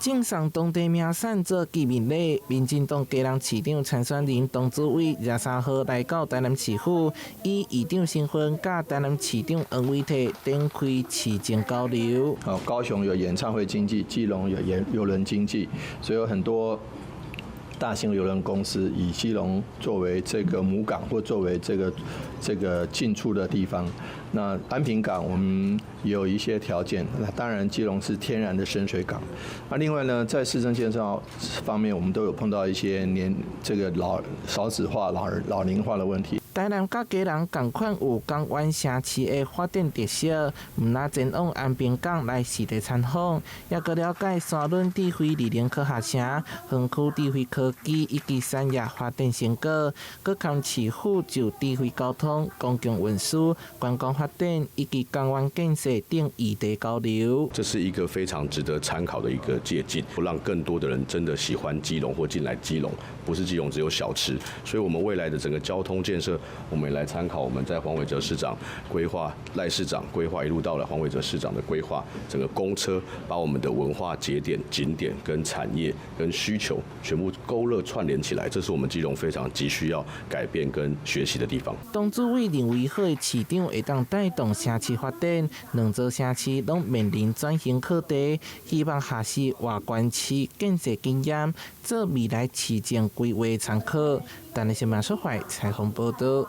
正上當地名產做見面禮，民進黨基隆市長參選人董子偉23號來到台南市府，以議長身份甲台南市長黃偉綽展開市政交流。高雄有演唱會經濟，基隆有郵輪經濟，所以有很多大型郵輪公司以基隆作為這個母港或作為這個進出的地方。那安平港我們也有一些條件，那當然基隆是天然的深水港。那另外呢，在市政建設方面，我們都有碰到一些少子化、老齡化的問題。台南甲基隆同款有港灣城市的發展特色，毋那前往安平港來實地參訪，也閣了解沙崙智慧理能科學城、園區智慧科技以及產業發展成果，閣向市府就智慧交通、公共運輸、觀光發展以及港灣建設等議題交流。這是一個非常值得參考的一個借鏡，讓更多的人真的喜歡基隆或進來基隆，不是基隆只有小吃。所以，我們未來的整個交通建設，我們也來參考我們在黃偉哲市長規劃、賴市長規劃，一路到了黃偉哲市長的規劃，整個公車把我們的文化節點、景點跟產業跟需求全部勾勒串聯起來，這是我們基隆非常急需要改變跟學習的地方。董子偉認為，好的市長會當帶動城市發展，兩座城市都面臨轉型課題，希望學習外縣市建設經驗，做未來市政規劃參考。但是新聞出海採訪報道。